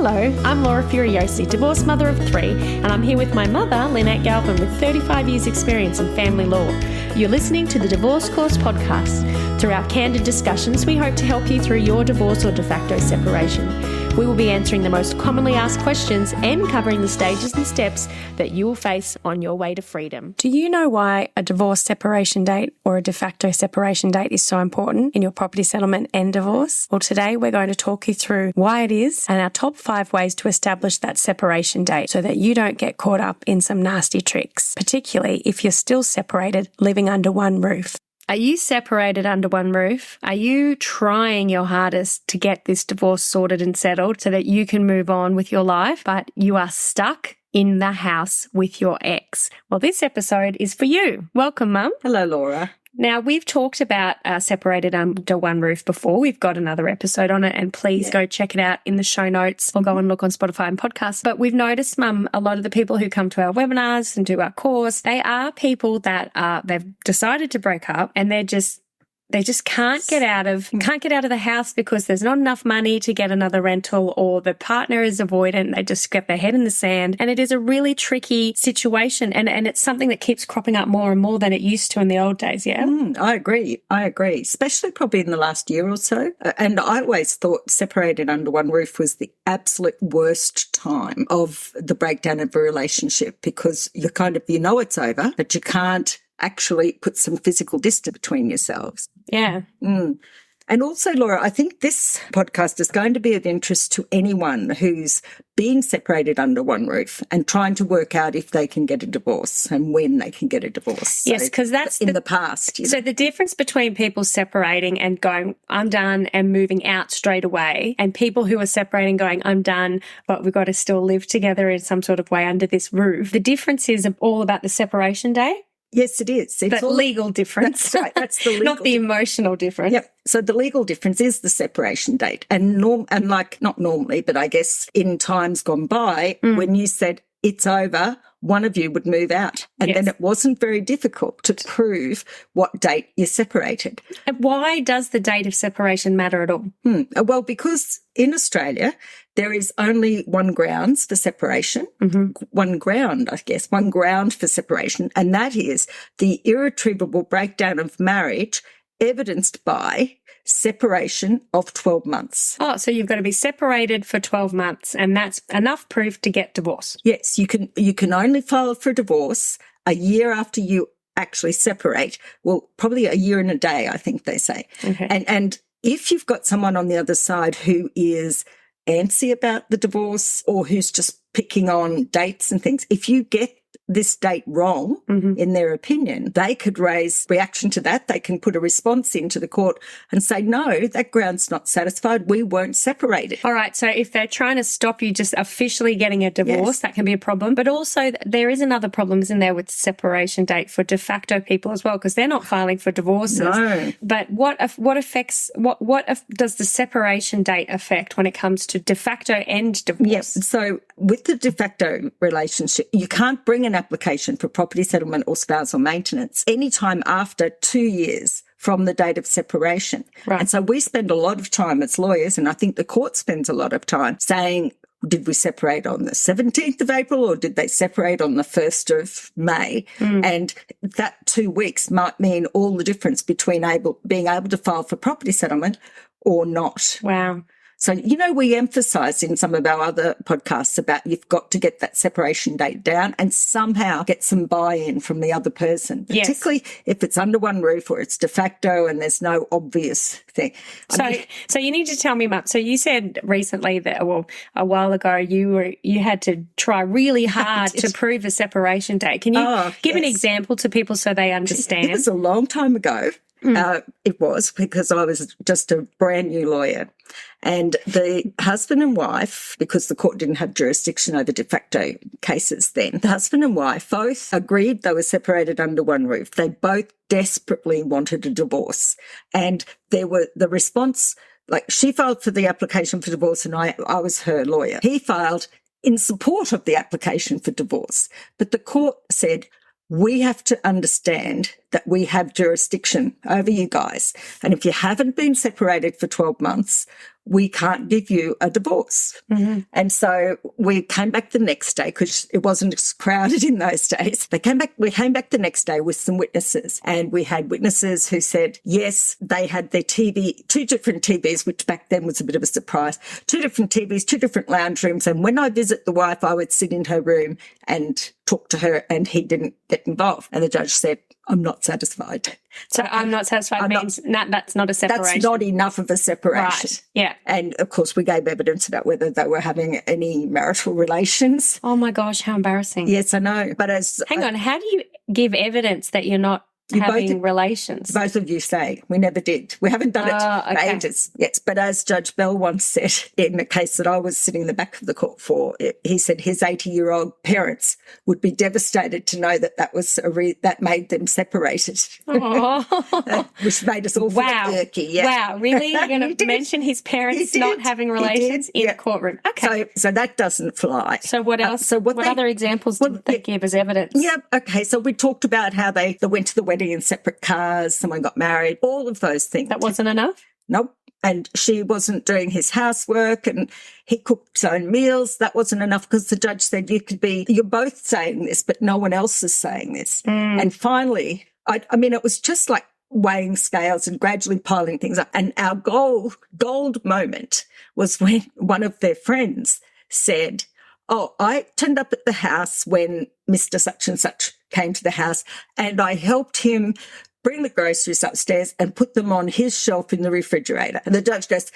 Hello, I'm Laura Furiosi, divorced mother of 3, and I'm here with my mother, Lynette Galvin, with 35 years' experience in family law. You're listening to the Divorce Course podcast. Through our candid discussions, we hope to help you through your divorce or de facto separation. We will be answering the most commonly asked questions and covering the stages and steps that you will face on your way to freedom. Do you know why a divorce separation date or a de facto separation date is so important in your property settlement and divorce? Well, today we're going to talk you through why it is and our top 5 ways to establish that separation date so that you don't get caught up in some nasty tricks, particularly if you're still separated living under one roof. Are you separated under one roof? Are you trying your hardest to get this divorce sorted and settled so that you can move on with your life, but you are stuck in the house with your ex? Well, this episode is for you. Welcome, Mum. Hello, Laura. Now, we've talked about separated under one roof before. We've got another episode on it, and please go check it out in the show notes or go and look on Spotify and podcasts. But we've noticed, Mum, a lot of the people who come to our webinars and do our course, they are people that they've decided to break up and they just can't get out of the house because there's not enough money to get another rental, or the partner is avoidant. They just get their head in the sand, and it is a really tricky situation, and it's something that keeps cropping up more and more than it used to in the old days. Yeah, I agree, especially probably in the last year or so. And I always thought separated under one roof was the absolute worst time of the breakdown of a relationship, because you know it's over, but you can't actually put some physical distance between yourselves. Yeah. And also, Laura, I think this podcast is going to be of interest to anyone who's being separated under one roof and trying to work out if they can get a divorce and when they can get a divorce. Yes, because that's in the past. So the difference between people separating and going, I'm done, and moving out straight away, and people who are separating going, I'm done, but we've got to still live together in some sort of way under this roof. The difference is all about the separation day. Yes, it is. It's the legal difference. That's right. That's the legal not the emotional difference. Yep. So the legal difference is the separation date. And not normally, but I guess in times gone by, when you said it's over, one of you would move out. And then it wasn't very difficult to prove what date you separated. And why does the date of separation matter at all? Well, because in Australia, there is only one grounds for separation, one ground for separation, and that is the irretrievable breakdown of marriage evidenced by separation of 12 months. Oh, so you've got to be separated for 12 months, and that's enough proof to get divorce. Yes, you can only file for divorce a year after you actually separate. Well, probably a year and a day, I think they say. Okay. And if you've got someone on the other side who is antsy about the divorce or who's just picking on dates and things, if you get this date wrong, in their opinion, they could raise reaction to that. They can put a response into the court and say, no, that ground's not satisfied. We won't separate it. All right. So if they're trying to stop you just officially getting a divorce, that can be a problem. But also there is another problem, isn't there, with separation date for de facto people as well, because they're not filing for divorces. No. But what does the separation date affect when it comes to de facto and divorce? Yes. So with the de facto relationship, you can't bring an application for property settlement or spousal maintenance anytime after 2 years from the date of separation. Right. And so we spend a lot of time as lawyers, and I think the court spends a lot of time saying, did we separate on the 17th of April or did they separate on the 1st of May? And that 2 weeks might mean all the difference between being able to file for property settlement or not. Wow. So, we emphasise in some of our other podcasts about you've got to get that separation date down and somehow get some buy-in from the other person, particularly if it's under one roof or it's de facto and there's no obvious thing. So you need to tell me, Mum. So you said recently that, a while ago, you had to try really hard to prove a separation date. Can you give an example to people so they understand? It was a long time ago. It was, because I was just a brand new lawyer. And the husband and wife, because the court didn't have jurisdiction over de facto cases then, the husband and wife both agreed they were separated under one roof. They both desperately wanted a divorce. And the response, like she filed for the application for divorce and I was her lawyer. He filed in support of the application for divorce. But the court said, we have to understand that we have jurisdiction over you guys. And if you haven't been separated for 12 months, we can't give you a divorce. Mm-hmm. And so we came back the next day because it wasn't as crowded in those days. We came back the next day with some witnesses, and we had witnesses who said, yes, they had their TV, 2 different TVs, which back then was a bit of a surprise, 2 different TVs, 2 different lounge rooms. And when I visit the wife, I would sit in her room and talk to her, and he didn't get involved. And the judge said, I'm not satisfied. So I'm not satisfied means that's not a separation. That's not enough of a separation. Right, yeah. And, of course, we gave evidence about whether they were having any marital relations. Oh, my gosh, how embarrassing. Yes, I know. But Hang on, how do you give evidence that you're not having relations? Both of you say. We never did. We haven't done it for ages. Yes, but as Judge Bell once said in a case that I was sitting in the back of the court for, he said his 80-year-old parents would be devastated to know that that made them separated. Oh. Which made us all feel irky. Yeah. Wow, really? You're going to mention his parents not having relations in a courtroom? Okay. So that doesn't fly. So what else? What other examples did they give as evidence? Yeah, okay. So we talked about how they went to the wedding in separate cars, someone got married, all of those things. That wasn't enough? Nope. And she wasn't doing his housework, and he cooked his own meals. That wasn't enough because the judge said you're both saying this, but no one else is saying this. And finally, I mean, it was just like weighing scales and gradually piling things up. And our gold moment was when one of their friends said, oh, I turned up at the house when Mr. Such and Such came to the house, and I helped him bring the groceries upstairs and put them on his shelf in the refrigerator. And the judge goes,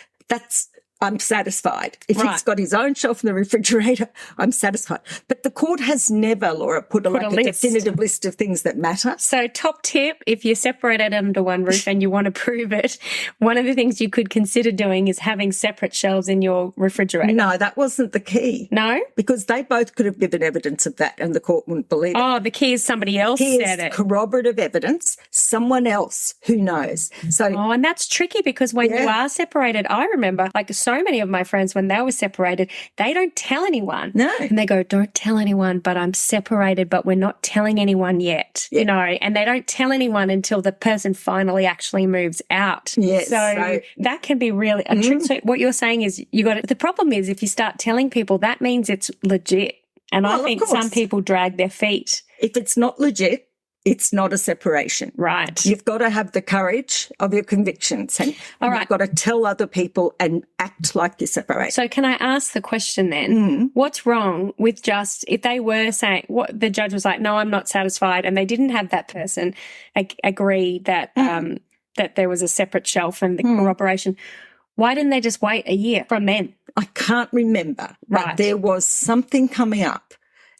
I'm satisfied. If he's got his own shelf in the refrigerator, I'm satisfied. But the court has never, Laura, put a definitive list of things that matter. So top tip, if you're separated under one roof and you want to prove it, one of the things you could consider doing is having separate shelves in your refrigerator. No, that wasn't the key. No? Because they both could have given evidence of that and the court wouldn't believe it. Oh, the key is somebody else said it. Corroborative evidence, someone else who knows. And that's tricky because when you are separated, I remember so many of my friends, when they were separated, they don't tell anyone. No. And they go, don't tell anyone, but I'm separated, but we're not telling anyone yet, and they don't tell anyone until the person finally actually moves out. Yes. So that can be really a trick. So what you're saying is the problem is if you start telling people, that means it's legit. And I think some people drag their feet. If it's not legit, it's not a separation. Right. You've got to have the courage of your convictions, and you've got to tell other people and act like you're separated. So can I ask the question then? What's wrong with if they were saying, what the judge was like, no, I'm not satisfied, and they didn't have that person agree that that there was a separate shelf and the corroboration, why didn't they just wait a year from then? I can't remember, but there was something coming up.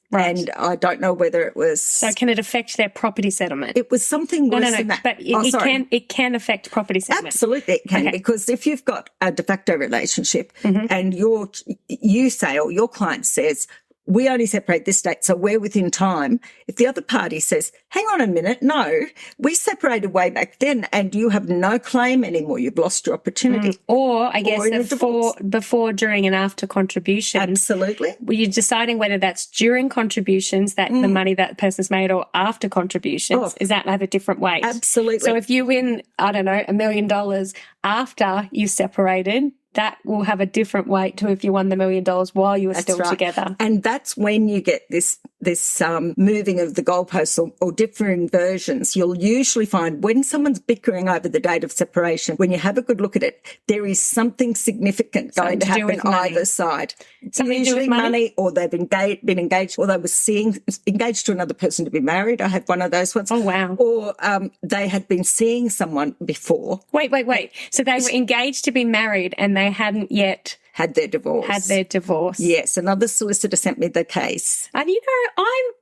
Right. And I don't know whether it was... So can it affect their property settlement? It was something worse than that. But it can affect property settlement. Absolutely it can, because if you've got a de facto relationship and you say, or your client says, we only separate this date, so we're within time. If the other party says, hang on a minute, no, we separated way back then and you have no claim anymore, you've lost your opportunity. Or I guess before, during and after contributions. Absolutely. You're deciding whether that's during contributions, that the money that person's made, or after contributions. Is that have a different weight? Absolutely. So if you win, I don't know, $1 million after you separated, that will have a different weight to if you won the $1 million while you were still together. And that's when you get this moving of the goalposts or differing versions. You'll usually find when someone's bickering over the date of separation, when you have a good look at it, there is something significant going to happen either side. Something usually to do with money, or they've been engaged, or they were engaged to another person to be married. I had one of those ones. Oh, wow. Or they had been seeing someone before. Wait. So they were engaged to be married and they hadn't yet had their divorce. Yes, another solicitor sent me the case. And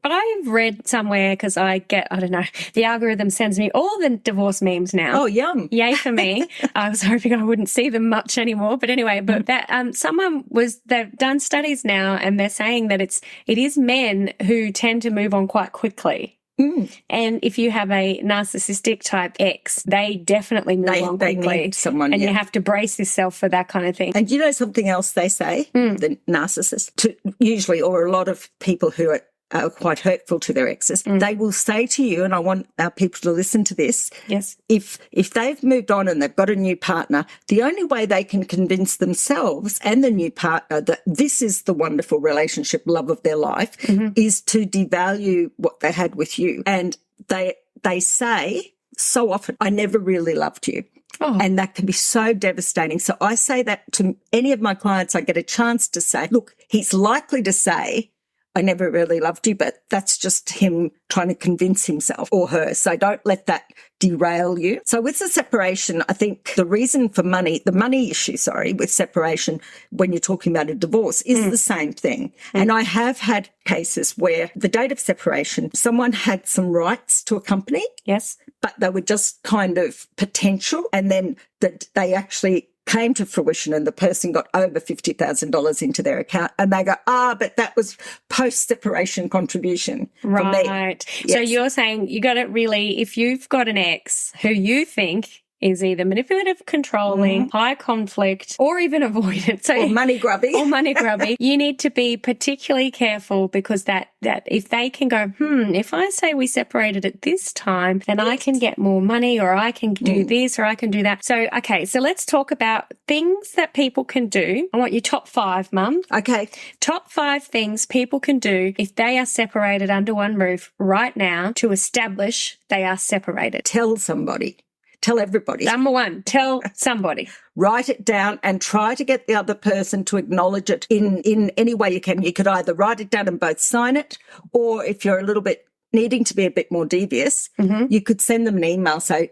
I've read somewhere, because I get, I don't know, the algorithm sends me all the divorce memes now. Oh, yum. Yay for me. I was hoping I wouldn't see them much anymore. But anyway, that they've done studies now and they're saying that it is men who tend to move on quite quickly. And if you have a narcissistic type ex, they definitely move on quickly. They need someone, and you have to brace yourself for that kind of thing. And you know something else they say, the narcissist, usually, or a lot of people who are quite hurtful to their exes, they will say to you, and I want our people to listen to this, yes, if they've moved on and they've got a new partner, the only way they can convince themselves and the new partner that this is the wonderful relationship, love of their life, is to devalue what they had with you. And they say so often, I never really loved you. Oh. And that can be so devastating. So I say that to any of my clients. I get a chance to say, look, he's likely to say, I never really loved you, but that's just him trying to convince himself or her. So don't let that derail you. So with the separation, I think the reason for the money issue, with separation, when you're talking about a divorce, is the same thing. And I have had cases where the date of separation, someone had some rights to a company. Yes. But they were just kind of potential. And then they actually came to fruition and the person got over $50,000 into their account and they go, but that was post-separation contribution from me. Right. Yes. So you're saying you got to really, if you've got an ex who you think is either manipulative, controlling, high conflict, or even avoidant. So or money grubby. You need to be particularly careful because that if they can go, if I say we separated at this time, then I can get more money or I can do this or I can do that. So, okay, so let's talk about things that people can do. I want your top 5, Mum. Okay. Top 5 things people can do if they are separated under one roof right now to establish they are separated. Tell somebody. Tell everybody. Number 1, tell somebody. Write it down and try to get the other person to acknowledge it in any way you can. You could either write it down and both sign it, or if you're a little bit needing to be a bit more devious, you could send them an email, say,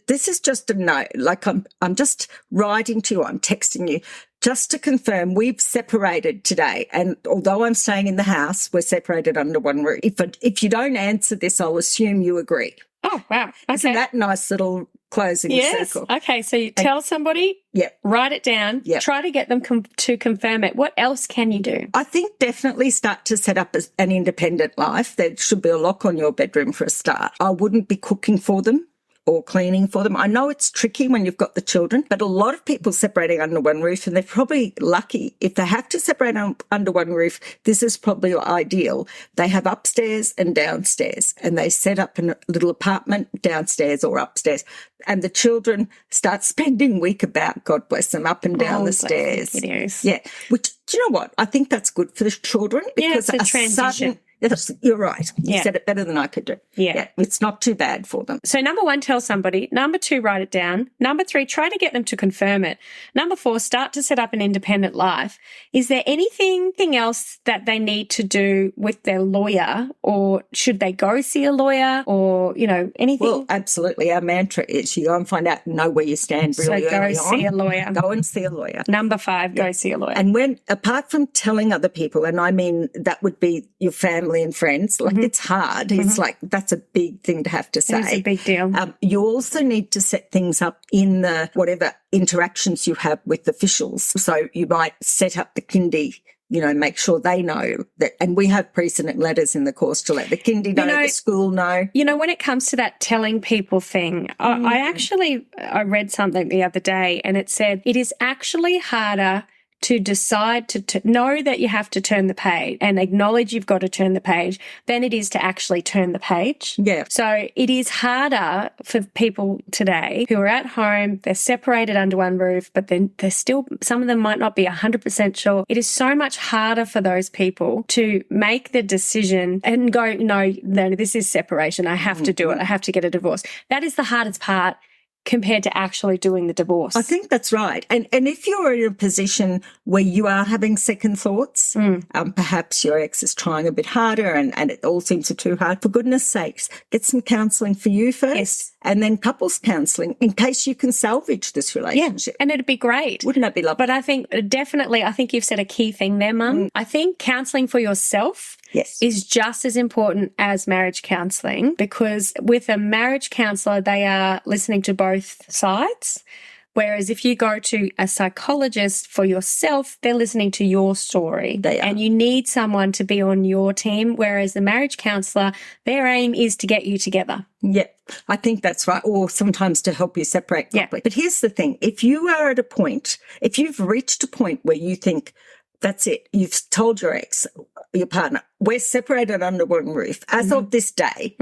this is just a note. Like I'm just writing to you, I'm texting you, just to confirm we've separated today. And although I'm staying in the house, we're separated under one roof. If you don't answer this, I'll assume you agree. Oh, wow. Okay. Isn't that nice little closing circle? Okay, so you tell somebody, write it down, try to get them to confirm it. What else can you do? I think definitely start to set up an independent life. There should be a lock on your bedroom for a start. I wouldn't be cooking for them or cleaning for them. I know it's tricky when you've got the children, but a lot of people separating under one roof, and they're probably lucky. If they have to separate under one roof, this is probably ideal. They have upstairs and downstairs, and they set up a little apartment downstairs or upstairs, and the children start spending week about, God bless them, up and down the stairs. It is. Yeah. Which, do you know what? I think that's good for the children because it's a transition. You're right. You said it better than I could do. Yeah. It's not too bad for them. So number 1, tell somebody. Number 2, write it down. Number 3, try to get them to confirm it. Number 4, start to set up an independent life. Is there anything else that they need to do with their lawyer, or should they go see a lawyer, or, anything? Well, absolutely. Our mantra is you go and find out and know where you stand really early on. So go see a lawyer. Go and see a lawyer. Number 5, go see a lawyer. And apart from telling other people, and I mean that would be your family and friends, it's hard. It's like that's a big thing to have to say. It's a big deal. You also need to set things up in the whatever interactions you have with officials. So you might set up the kindy, make sure they know that. And we have precedent letters in the course to let the kindy know, the school know. When it comes to that telling people thing, I read something the other day and it said it is actually harder to decide to know that you have to turn the page and acknowledge you've got to turn the page than it is to actually turn the page. Yeah. So it is harder for people today who are at home, they're separated under one roof, but then they're still, some of them might not be 100% sure. It is so much harder for those people to make the decision and go, no, this is separation. I have to do it. I have to get a divorce. That is the hardest part compared to actually doing the divorce. I think that's right. And if you're in a position where you are having second thoughts, perhaps your ex is trying a bit harder and it all seems too hard, for goodness sakes, get some counselling for you first and then couples counselling in case you can salvage this relationship. Yeah, and it'd be great. Wouldn't that be lovely? But I think you've said a key thing there, Mum. I think counselling for yourself is just as important as marriage counselling, because with a marriage counsellor, they are listening to both sides. Whereas if you go to a psychologist for yourself, they're listening to your story. They are. And you need someone to be on your team, whereas the marriage counsellor, their aim is to get you together. Yeah, I think that's right. Or sometimes to help you separate properly. But here's the thing. If you are at a point, if you've reached a point where you think, that's it, you've told your ex, your partner, we're separated under one roof. As of this day,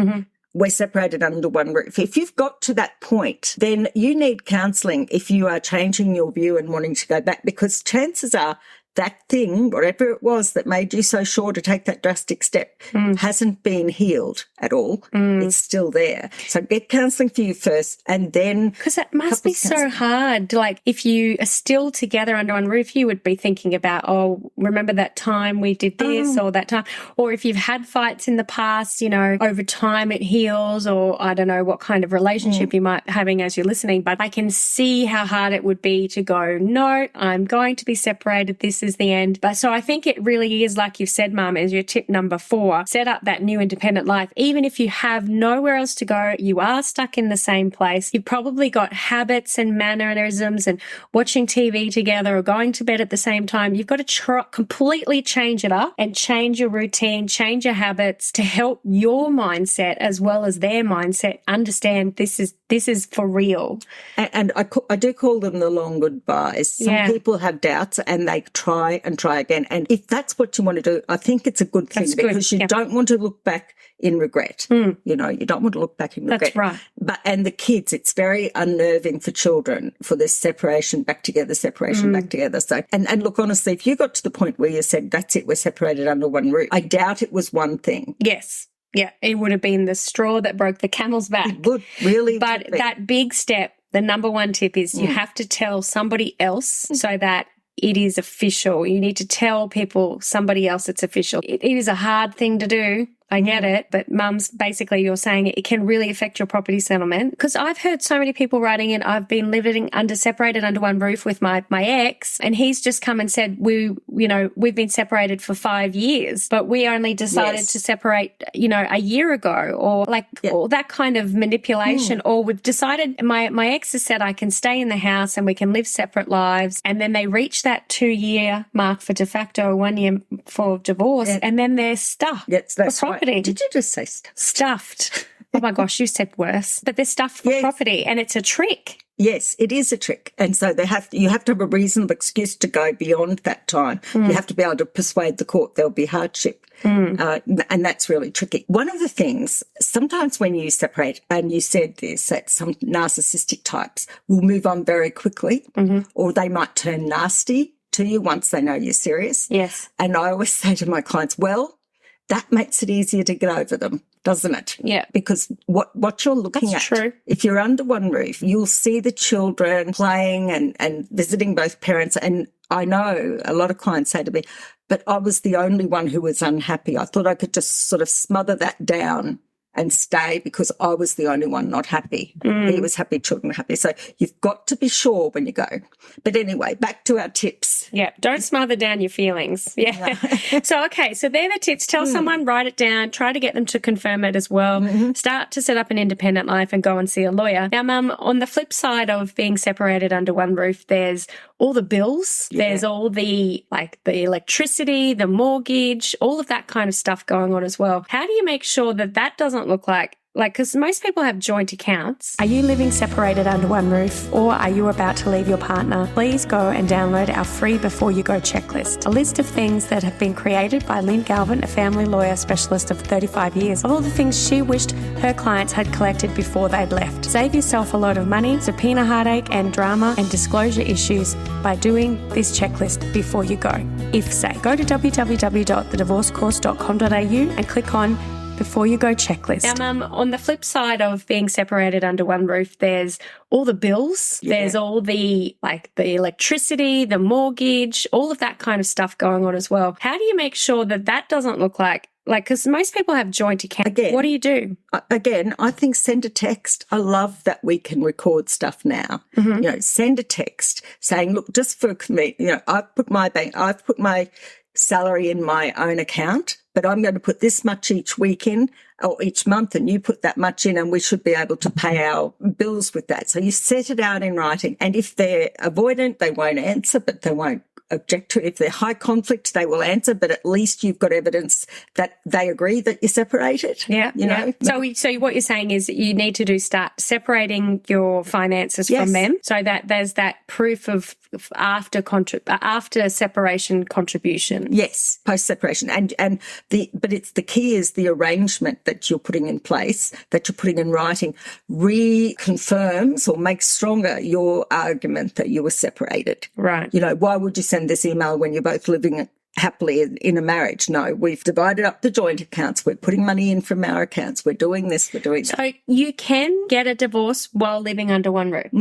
we're separated under one roof. If you've got to that point, then you need counselling if you are changing your view and wanting to go back, because chances are that thing, whatever it was that made you so sure to take that drastic step, hasn't been healed at all. It's still there. So get counselling for you first, and then... Because it must be so hard. Like, if you are still together under one roof, you would be thinking about, oh, remember that time we did this or that time? Or if you've had fights in the past, you know, over time it heals, or I don't know what kind of relationship you might be having as you're listening, but I can see how hard it would be to go, no, I'm going to be separated. This is the end. But so I think it really is, like you've said, Mum, as your tip number 4, set up that new independent life. Even if you have nowhere else to go, you are stuck in the same place. You've probably got habits and mannerisms and watching TV together or going to bed at the same time. You've got to completely change it up and change your routine, change your habits to help your mindset as well as their mindset understand this is for real. And I do call them the long goodbyes. Some people have doubts and they try and try again. And if that's what you want to do, I think it's a good thing, because you don't want to look back in regret. You know, you don't want to look back in regret. That's right. And the kids, it's very unnerving for children for this separation back together. So, and look, honestly, if you got to the point where you said, that's it, we're separated under one roof, I doubt it was one thing. Yes. Yeah, it would have been the straw that broke the camel's back. It would really. But that big step, the number 1 tip is you have to tell somebody else so that it is official. You need to tell people, somebody else, it's official. It is a hard thing to do. I get it, but Mum's basically, you're saying it can really affect your property settlement. Because I've heard so many people writing in, I've been living separated under one roof with my ex, and he's just come and said, we've been separated for 5 years, but we only decided to separate, a year ago, or or that kind of manipulation, or we've decided, my ex has said I can stay in the house and we can live separate lives, and then they reach that 2-year mark for de facto, 1 year for divorce, and then they're stuck. Yes, that's for property. Right. Did you just say stuffed? Stuffed. Oh my gosh, you said worse. But they're stuffed for property, and it's a trick. Yes, it is a trick. And so you have to have a reasonable excuse to go beyond that time. You have to be able to persuade the court there'll be hardship. And that's really tricky. One of the things, sometimes when you separate, and you said this, that some narcissistic types will move on very quickly, or they might turn nasty to you once they know you're serious. Yes. And I always say to my clients, well, that makes it easier to get over them, doesn't it? Yeah. Because what you're looking at, if you're under one roof, you'll see the children playing and visiting both parents. And I know a lot of clients say to me, but I was the only one who was unhappy. I thought I could just sort of smother that down and stay because I was the only one not happy. He was happy, children were happy. So you've got to be sure when you go. But anyway, back to our tips. Yeah, don't smother down your feelings. Yeah. So they're the tips. Tell someone, write it down, try to get them to confirm it as well. Start to set up an independent life and go and see a lawyer. Now, Mum, on the flip side of being separated under one roof, there's all the bills, there's all the electricity, the mortgage, all of that kind of stuff going on as well. How do you make sure that doesn't look like, because most people have joint accounts. Are you living separated under one roof, or are you about to leave your partner? Please go and download our free Before You Go checklist, a list of things that have been created by Lynn Galvin, a family lawyer specialist of 35 years, of all the things she wished her clients had collected before they'd left. Save yourself a lot of money, subpoena heartache and drama and disclosure issues by doing this checklist before you go. If say, go to www.thedivorcecourse.com.au and click on Before You Go checklist. Now, Mum, on the flip side of being separated under one roof, there's all the bills, there's all the the electricity, the mortgage, all of that kind of stuff going on as well. How do you make sure that doesn't look like, because most people have joint accounts. Again, what do you do? Again, I think send a text. I love that we can record stuff now. Send a text saying, look, just for me, I've put my salary in my own account, but I'm going to put this much each week in or each month, and you put that much in, and we should be able to pay our bills with that. So you set it out in writing. And if they're avoidant, they won't answer, but they won't object to it. If they're high conflict, they will answer, but at least you've got evidence that they agree that you're separated. Yeah. You know? So what you're saying is that you need to start separating your finances from them, so that there's that proof of after separation contribution. Yes, post separation, but it's the key is the arrangement that you're putting in place, that you're putting in writing, reconfirms or makes stronger your argument that you were separated. Right. You know, why would you send this email when you're both living happily in a marriage? No, we've divided up the joint accounts. We're putting money in from our accounts. We're doing this, we're doing that. So you can get a divorce while living under one roof.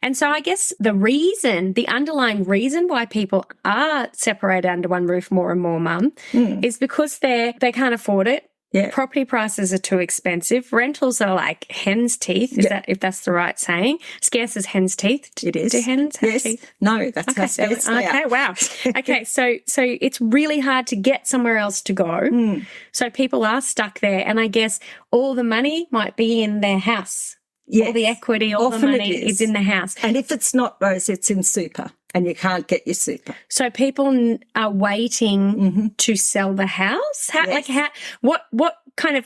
And so I guess the underlying reason why people are separated under one roof more and more, Mum, is because they can't afford it. Yeah. Property prices are too expensive. Rentals are like hen's teeth. If that's the right saying? Scarce as hen's teeth. It is. Do hens have teeth? No, that's how scarce they are. Okay, wow. Okay, so it's really hard to get somewhere else to go. So people are stuck there, and I guess all the money might be in their house. Yes. All the equity, all the money is in the house. And if it's not, Rose, it's in super. And you can't get your super. So people are waiting to sell the house? What kind of,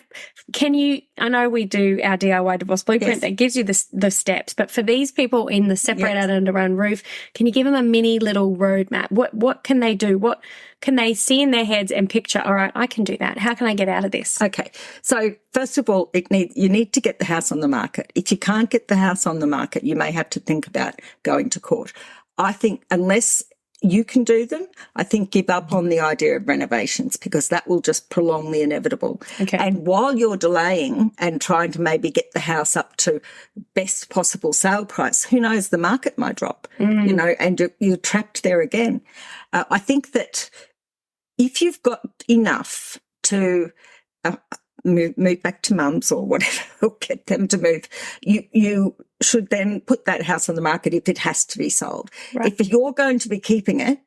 I know we do our DIY divorce blueprint that gives you the steps, but for these people in the separated under one roof, can you give them a mini little roadmap? What can they do? What can they see in their heads and picture, all right, I can do that. How can I get out of this? Okay. So first of all, you need to get the house on the market. If you can't get the house on the market, you may have to think about going to court. I think unless you can do them, I think give up on the idea of renovations, because that will just prolong the inevitable. Okay. And while you're delaying and trying to maybe get the house up to best possible sale price, who knows, the market might drop, you know, and you're trapped there again. I think that if you've got enough to move back to mum's or whatever, or get them to move, you should then put that house on the market if it has to be sold. Right. If you're going to be keeping it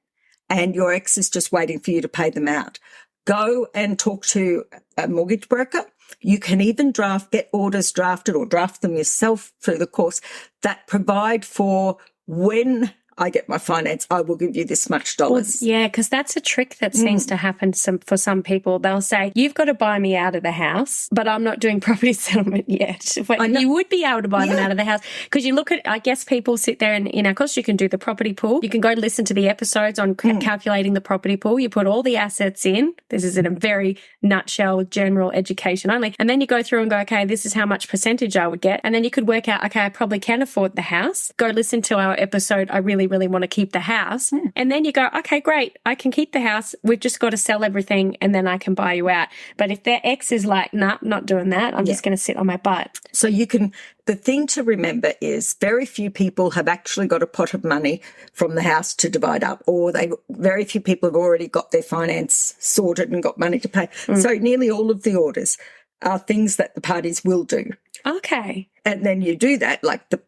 and your ex is just waiting for you to pay them out, go and talk to a mortgage broker. You can even get orders drafted or draft them yourself through the course that provide for when I get my finance, I will give you this much dollars. Well, yeah, because that's a trick that seems to happen for some people. They'll say, you've got to buy me out of the house, but I'm not doing property settlement yet. But you would be able to buy them out of the house, because you look at, I guess people sit there in our course, you can do the property pool. You can go listen to the episodes on calculating the property pool. You put all the assets in. This is in a very nutshell, general education only. And then you go through and go, okay, this is how much percentage I would get. And then you could work out, okay, I probably can afford the house. Go listen to our episode, I really want to keep the house. And then you go, okay, great, I can keep the house. We've just got to sell everything and then I can buy you out. But if their ex is like, nah, not doing that, I'm just going to sit on my butt. So the thing to remember is very few people have actually got a pot of money from the house to divide up, or very few people have already got their finance sorted and got money to pay. So nearly all of the orders are things that the parties will do. Okay. And then you do that, like the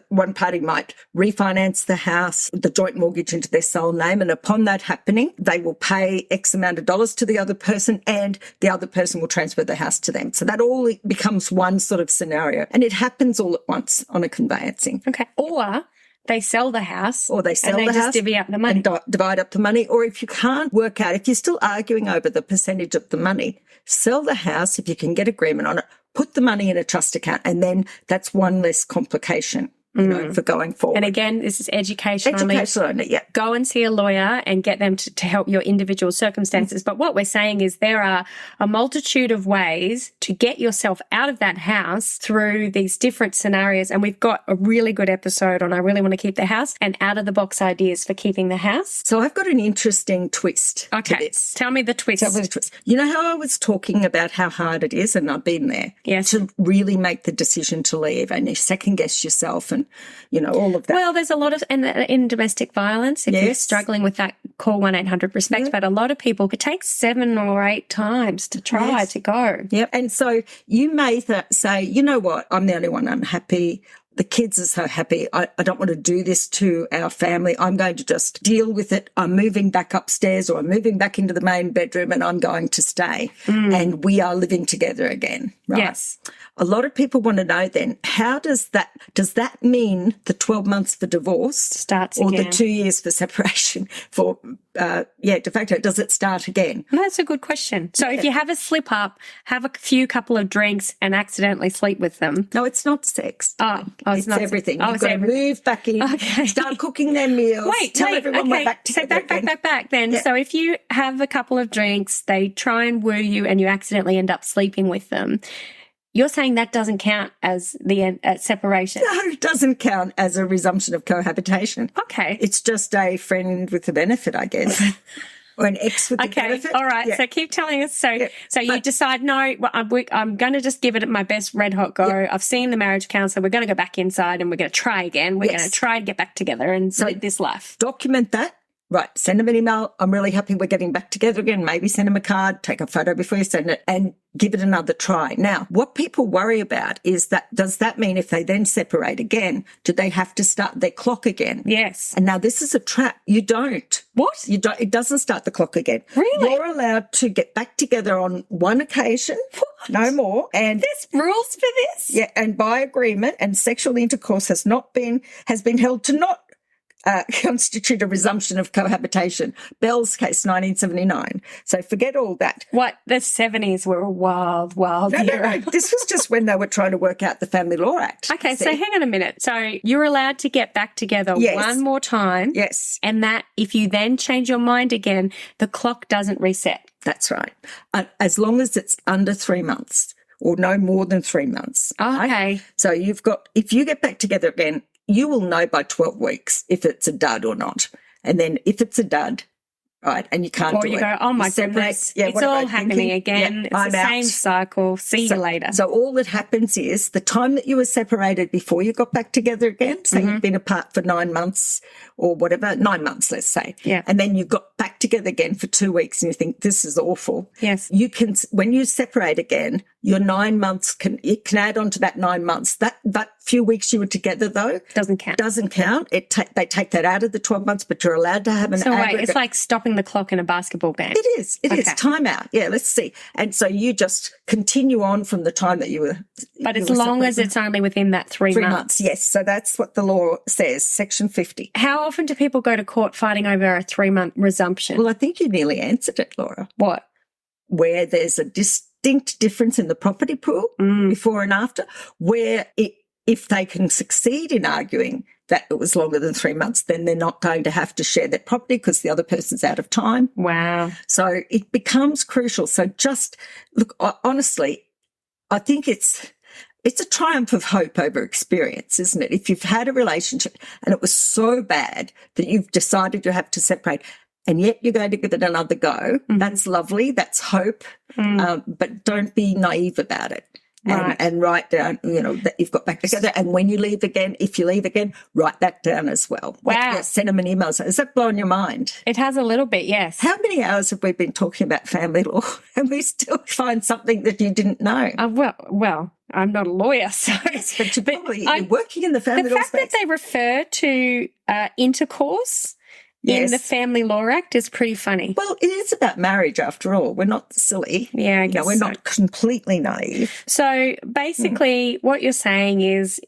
one party might refinance the house, the joint mortgage into their sole name, and upon that happening, they will pay X amount of dollars to the other person, and the other person will transfer the house to them. So that all becomes one sort of scenario, and it happens all at once on a conveyancing. Okay. Or they sell the house, or they sell the house, just divvy up the money, and divide up the money. Or if you can't work out, if you're still arguing over the percentage of the money, sell the house if you can get agreement on it. Put the money in a trust account, and then that's one less complication, you know, for going forward. And again, this is education only. Education only, yeah. Go and see a lawyer and get them to help your individual circumstances. But what we're saying is there are a multitude of ways to get yourself out of that house through these different scenarios. And we've got a really good episode on I really want to keep the house and out-of-the-box ideas for keeping the house. So I've got an interesting twist to this. Tell me the twist. You know how I was talking about how hard it is, and I've been there, to really make the decision to leave, and you second-guess yourself and, you know, all of that. Well, there's a lot of, and in domestic violence, if you're struggling with that, call 1-800-RESPECT. But a lot of people, it takes 7 or 8 times to try to go. Yep. And so you may say, you know what, I'm the only one unhappy. the kids are so happy. I don't want to do this to our family. I'm going to just deal with it. I'm moving back upstairs or I'm moving back into the main bedroom and I'm going to stay. And we are living together again. Right? Yes. A lot of people want to know then, how does that mean the 12 months for divorce starts or again? The 2 years for separation for, de facto, does it start again? That's a good question. So if you have a slip up, have a couple of drinks and accidentally sleep with them. No, it's not sex. It's not everything. Oh, You've got to move back in, start cooking their meals, tell everyone we're back together. So back then. Yeah. So if you have a couple of drinks, they try and woo you and you accidentally end up sleeping with them, you're saying that doesn't count as the end at separation? No, it doesn't count as a resumption of cohabitation. Okay. It's just a friend with a benefit, I guess. Or an ex with a benefit. All right. Yeah. So keep telling us. So you decide, no, well, I'm going to just give it my best red hot go. Yeah. I've seen the marriage counselor. We're going to go back inside and we're going to try again. We're going to try and get back together and live this life. Document that. Right, send them an email. I'm really happy we're getting back together again. Maybe send them a card, take a photo before you send it and give it another try. Now, what people worry about is that, does that mean if they then separate again, do they have to start their clock again? Yes. And now this is a trap. You don't. What? You don't. It doesn't start the clock again. Really? You're allowed to get back together on one occasion, no more. And There's rules for this? yeah, and by agreement, and sexual intercourse has been held to not constitute a resumption of cohabitation. Bell's case, 1979. So forget all that. What? The 70s were a wild era. No. This was just when they were trying to work out the Family Law Act. Okay, so hang on a minute. So you're allowed to get back together one more time. Yes. And that if you then change your mind again, the clock doesn't reset. That's right. As long as it's under 3 months or no more than 3 months. Okay. Right? So if you get back together again, you will know by 12 weeks if it's a dud or not. And then if it's a dud, right, and you can't or do it. you go, oh my goodness, it's all happening again. It's the same cycle. See you later. So all that happens is the time that you were separated before you got back together again, so you've been apart for 9 months or whatever, 9 months, let's say. Yeah. And then you got back together again for 2 weeks and you think, this is awful. Yes. You can, when you separate again, your 9 months it can add on to that 9 months. That few weeks you were together though doesn't count. They take that out of the 12 months, but you're allowed to have an aggregate. Wait, it's like stopping the clock in a basketball game. It is. It is time out. Yeah, let's see. And so you just continue on from the time that you were. But as long as it's only within that 3 months. Yes. So that's what the law says, Section 50. How often do people go to court fighting over a 3-month resumption? Well, I think you nearly answered it, Laura. What? Where there's a distinct difference in the property pool before and after, where if they can succeed in arguing that it was longer than 3 months, then they're not going to have to share their property because the other person's out of time. Wow. So it becomes crucial. So just look, honestly, I think it's a triumph of hope over experience, isn't it? If you've had a relationship and it was so bad that you've decided you have to separate, and yet you're going to give it another go, that's lovely. That's hope. But don't be naive about it. And write down, that you've got back together. And when you leave again, if you leave again, write that down as well. Wow. Send them an email. So, is that blowing your mind? It has a little bit, yes. How many hours have we been talking about family law and we still find something that you didn't know? Well, I'm not a lawyer, so. Yes, but you're working in the family law space. The fact that they refer to intercourse in the Family Law Act is pretty funny. Well, it is about marriage after all. We're not silly. Yeah, I guess we're not completely naive. So basically what you're saying is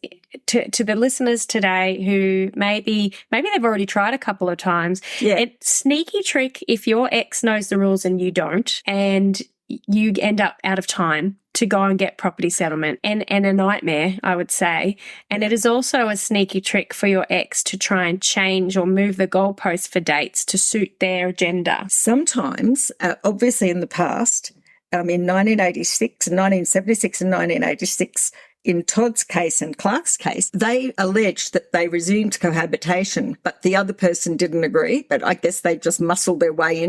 to the listeners today who maybe they've already tried a couple of times. Yeah. It's sneaky trick if your ex knows the rules and you don't, and you end up out of time to go and get property settlement and a nightmare, I would say. And it is also a sneaky trick for your ex to try and change or move the goalposts for dates to suit their agenda. Sometimes, obviously in the past, in 1986 and 1976 and 1986, in Todd's case and Clark's case, they alleged that they resumed cohabitation, but the other person didn't agree. But I guess they just muscled their way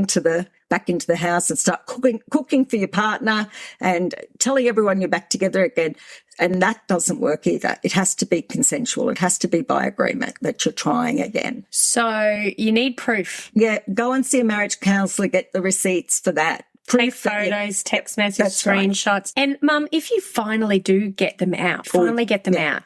back into the house and start cooking for your partner and telling everyone you're back together again. And that doesn't work either. It has to be consensual. It has to be by agreement that you're trying again. So you need proof. Yeah, go and see a marriage counsellor, get the receipts for that. Take photos, text message, That's right. screenshots. And Mum, if you finally do get them out,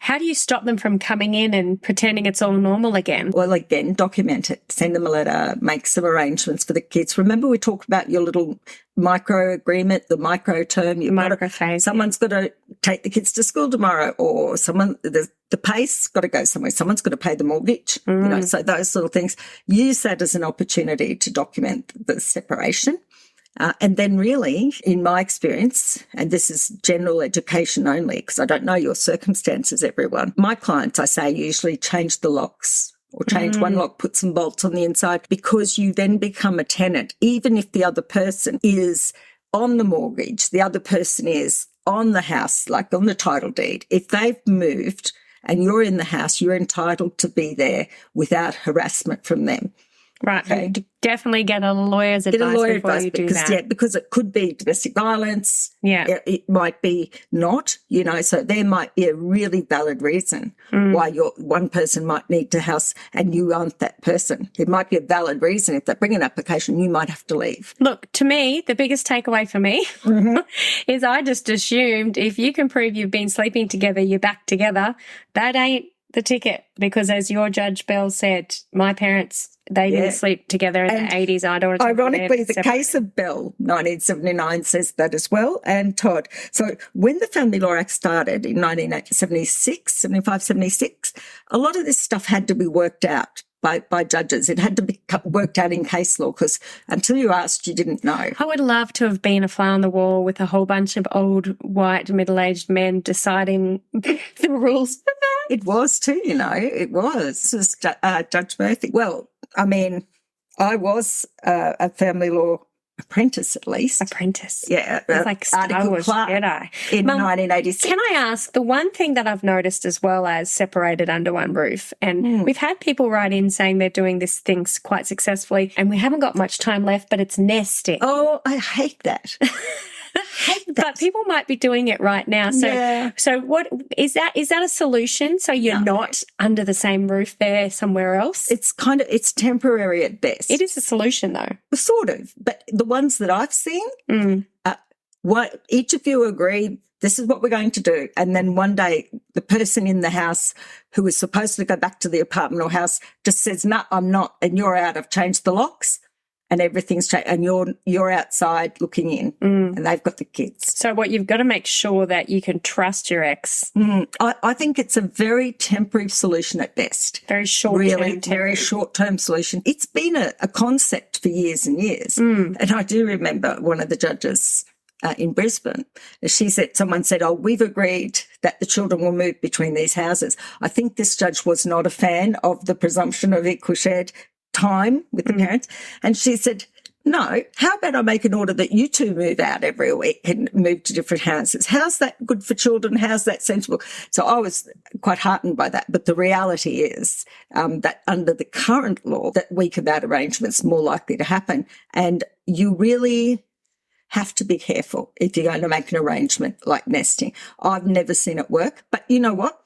how do you stop them from coming in and pretending it's all normal again? Well, again, document it. Send them a letter, make some arrangements for the kids. Remember we talked about your little micro agreement, the micro term. Someone's got to take the kids to school tomorrow, or the pay's got to go somewhere. Someone's got to pay the mortgage. So those sort of things. Use that as an opportunity to document the separation. And then really, in my experience, and this is general education only because I don't know your circumstances, everyone, my clients, I say, usually change the locks or change one lock, put some bolts on the inside, because you then become a tenant. Even if the other person is on the mortgage, the other person is on the house, like on the title deed. If they've moved and you're in the house, you're entitled to be there without harassment from them. Right. Okay. Definitely get a lawyer's advice before you do that. Yeah, because it could be domestic violence. Yeah. It might be not, so there might be a really valid reason why one person might need to house and you aren't that person. It might be a valid reason. If they bring an application, you might have to leave. Look, to me, the biggest takeaway for me is I just assumed if you can prove you've been sleeping together, you're back together. That ain't the ticket, because as your Judge Bell said, my parents, they didn't sleep together in the 80s. I don't want to. Ironically, the case of Bell, 1979, says that as well, and Todd. So when the Family Law Act started in 1976, a lot of this stuff had to be worked out by judges. It had to be worked out in case law, because until you asked, you didn't know. I would love to have been a fly on the wall with a whole bunch of old, white, middle-aged men deciding the rules. It was too, it was. This is Judge Murphy. Well, I mean, I was a family law apprentice, at least. Apprentice. Yeah. It's like Star Wars Jedi. In 1986. Can I ask, the one thing that I've noticed as well as separated under one roof, and we've had people write in saying they're doing this thing quite successfully, and we haven't got much time left, but it's nesting. Oh, I hate that. But people might be doing it right now. So what is that? Is that a solution? So you're not under the same roof there somewhere else? It's temporary at best. It is a solution though. Sort of. But the ones that I've seen, what each of you agree, this is what we're going to do. And then one day the person in the house who is supposed to go back to the apartment or house just says, no, I'm not. And you're out. I've changed the locks. And everything's changed, and you're outside looking in, and they've got the kids. So what you've got to make sure that you can trust your ex. I think it's a very temporary solution at best. Very short-term. Really, very short-term solution. It's been a concept for years and years. And I do remember one of the judges in Brisbane, someone said, oh, we've agreed that the children will move between these houses. I think this judge was not a fan of the presumption of equal shared time with the parents. And she said, no, how about I make an order that you two move out every week and move to different houses? How's that good for children? How's that sensible? So I was quite heartened by that. But the reality is that under the current law, that week about arrangement's more likely to happen. And you really have to be careful if you're going to make an arrangement like nesting. I've never seen it work. But you know what?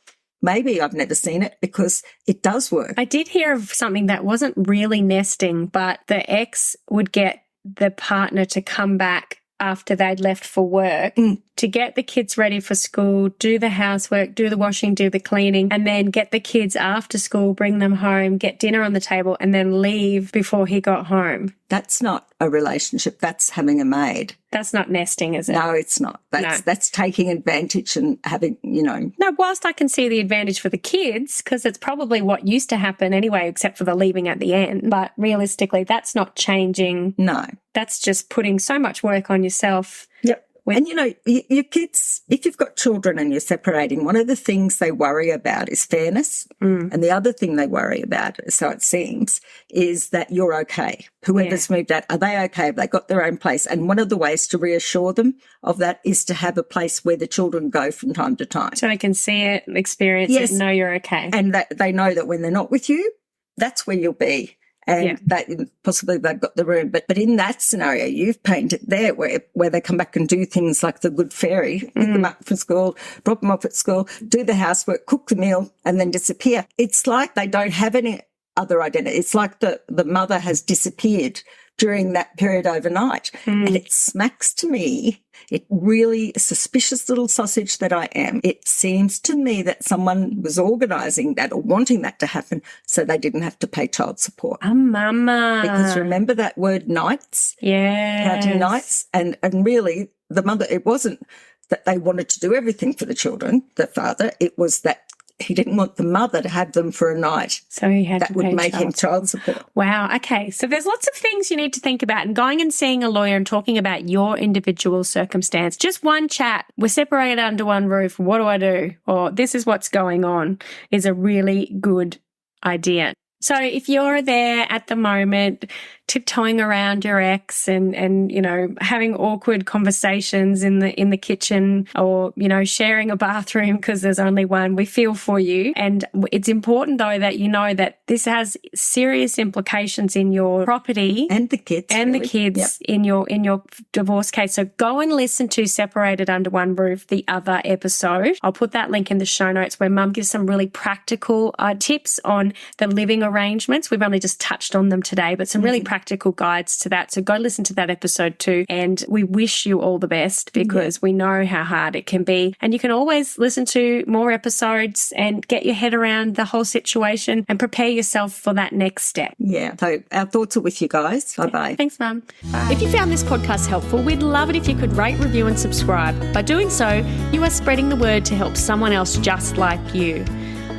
Maybe I've never seen it because it does work. I did hear of something that wasn't really nesting, but the ex would get the partner to come back after they'd left for work to get the kids ready for school, do the housework, do the washing, do the cleaning, and then get the kids after school, bring them home, get dinner on the table, and then leave before he got home. That's not a relationship. That's having a maid. That's not nesting, is it? No, it's not. That's taking advantage and having, No, whilst I can see the advantage for the kids, because it's probably what used to happen anyway, except for the leaving at the end. But realistically, that's not changing. No. That's just putting so much work on yourself. Yep. And, your kids, if you've got children and you're separating, one of the things they worry about is fairness. And the other thing they worry about, so it seems, is that you're okay. Whoever's moved out, are they okay? Have they got their own place? And one of the ways to reassure them of that is to have a place where the children go from time to time. So they can see it, experience it, and know you're okay. And that they know that when they're not with you, that's where you'll be. And that possibly they've got the room. But in that scenario, you've painted there where they come back and do things like the good fairy, pick them up from school, drop them off at school, do the housework, cook the meal, and then disappear. It's like they don't have any other identity. It's like the mother has disappeared during that period overnight. And it smacks to me, it really, suspicious little sausage that I am, it seems to me that someone was organising that or wanting that to happen so they didn't have to pay child support. Oh, mama. Because remember that word nights? Yeah. Counting nights. And really, the mother, it wasn't that they wanted to do everything for the children, the father, it was that he didn't want the mother to have them for a night. So he had that to would pay make him child support. Wow. Okay. So there's lots of things you need to think about, and going and seeing a lawyer and talking about your individual circumstance. Just one chat. We're separated under one roof. What do I do? Or this is what's going on is a really good idea. So if you're there at the moment tiptoeing around your ex and you know, having awkward conversations in the kitchen, or, you know, sharing a bathroom because there's only one, we feel for you. And it's important though that you know that this has serious implications in your property and the kids in your divorce case. So go and listen to Separated Under One Roof, the other episode. I'll put that link in the show notes, where Mum gives some really practical tips on the living arrangements. We've only just touched on them today, but some really practical guides to that. So go listen to that episode too. And we wish you all the best, because we know how hard it can be. And you can always listen to more episodes and get your head around the whole situation and prepare yourself for that next step. Yeah. So our thoughts are with you guys. Bye-bye. Thanks, Mum. Bye. If you found this podcast helpful, we'd love it if you could rate, review and subscribe. By doing so, you are spreading the word to help someone else just like you.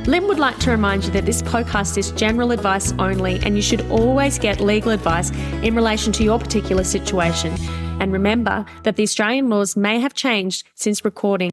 Lynn would like to remind you that this podcast is general advice only, and you should always get legal advice in relation to your particular situation. And remember that the Australian laws may have changed since recording.